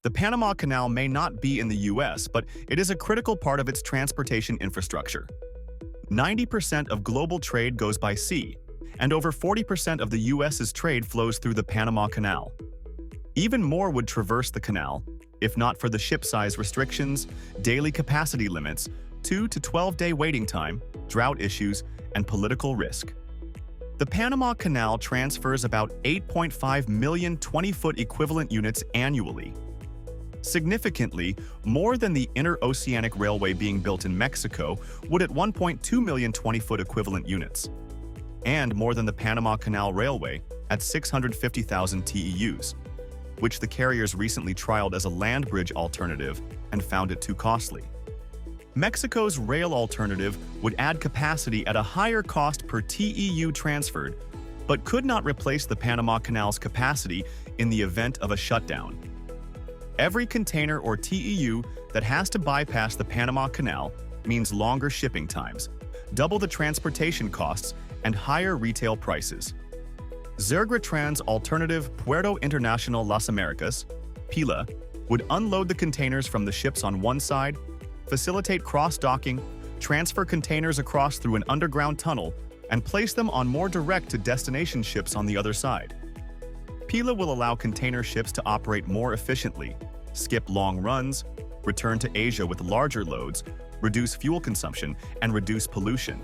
The Panama Canal may not be in the US, but it is a critical part of its transportation infrastructure. 90% of global trade goes by sea, and over 40% of the US's trade flows through the Panama Canal. Even more would traverse the canal, if not for the ship size restrictions, daily capacity limits, 2 to 12-day waiting time, drought issues, and political risk. The Panama Canal transfers about 8.5 million 20-foot equivalent units annually. Significantly, more than the interoceanic railway being built in Mexico would at 1.2 million 20-foot equivalent units, and more than the Panama Canal Railway at 650,000 TEUs, which the carriers recently trialed as a land bridge alternative and found it too costly. Mexico's rail alternative would add capacity at a higher cost per TEU transferred, but could not replace the Panama Canal's capacity in the event of a shutdown. Every container or TEU that has to bypass the Panama Canal means longer shipping times, double the transportation costs, and higher retail prices. Zergratran's alternative Puerto Internacional Las Americas, PILA, would unload the containers from the ships on one side, facilitate cross-docking, transfer containers across through an underground tunnel, and place them on more direct-to-destination ships on the other side. PILA will allow container ships to operate more efficiently, skip long runs, return to Asia with larger loads, reduce fuel consumption, and reduce pollution.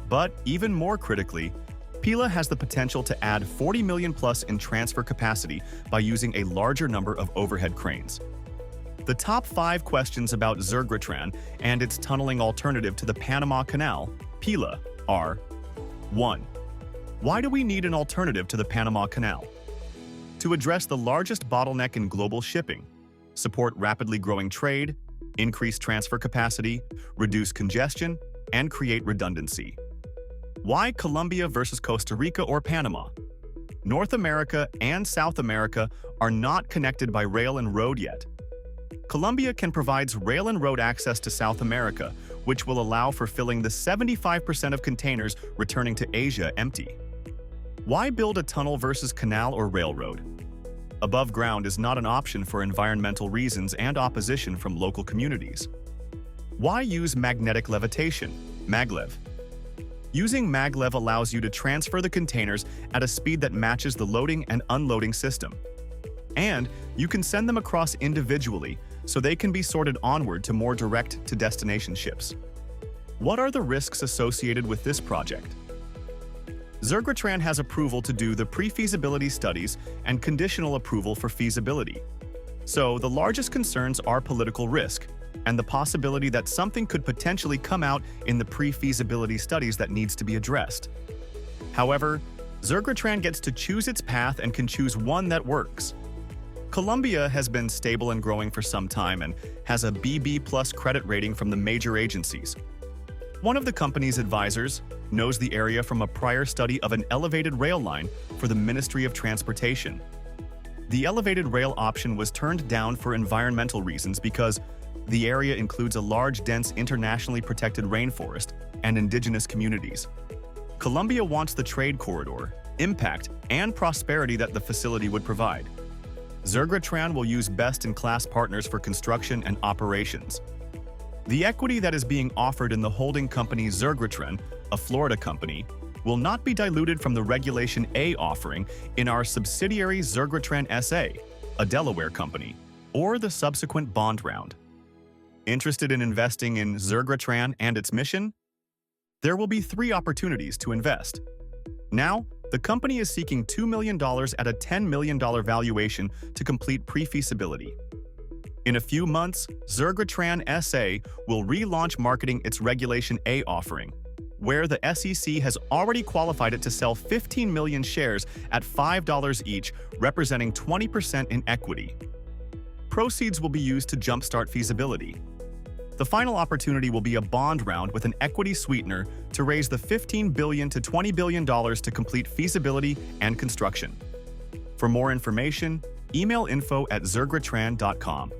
But even more critically, PILA has the potential to add 40 million plus in transfer capacity by using a larger number of overhead cranes. The top 5 questions about Zergratran and its tunneling alternative to the Panama Canal, PILA, are: 1. Why do we need an alternative to the Panama Canal? To address the largest bottleneck in global shipping, support rapidly growing trade, increase transfer capacity, reduce congestion, and create redundancy. Why Colombia versus Costa Rica or Panama? North America and South America are not connected by rail and road yet. Colombia can provide rail and road access to South America, which will allow for filling the 75% of containers returning to Asia empty. Why build a tunnel versus canal or railroad? Above ground is not an option for environmental reasons and opposition from local communities. Why use magnetic levitation, maglev? Using maglev allows you to transfer the containers at a speed that matches the loading and unloading system. And you can send them across individually, so they can be sorted onward to more direct-to-destination ships. What are the risks associated with this project? Zergratran has approval to do the pre-feasibility studies and conditional approval for feasibility. So the largest concerns are political risk and the possibility that something could potentially come out in the pre-feasibility studies that needs to be addressed. However, Zergratran gets to choose its path and can choose one that works. Colombia has been stable and growing for some time and has a BB+ credit rating from the major agencies. One of the company's advisors knows the area from a prior study of an elevated rail line for the Ministry of Transportation. The elevated rail option was turned down for environmental reasons because the area includes a large, dense, internationally protected rainforest and indigenous communities. Colombia wants the trade corridor, impact, and prosperity that the facility would provide. Zergratran will use best-in-class partners for construction and operations. The equity that is being offered in the holding company Zergratran, a Florida company, will not be diluted from the Regulation A offering in our subsidiary Zergratran SA, a Delaware company, or the subsequent bond round. Interested in investing in Zergratran and its mission? There will be 3 opportunities to invest. Now, the company is seeking $2 million at a $10 million valuation to complete pre-feasibility. In a few months, Zergratran SA will relaunch marketing its Regulation A offering, where the SEC has already qualified it to sell 15 million shares at $5 each, representing 20% in equity. Proceeds will be used to jumpstart feasibility. The final opportunity will be a bond round with an equity sweetener to raise the $15 billion to $20 billion to complete feasibility and construction. For more information, email info@zergratran.com.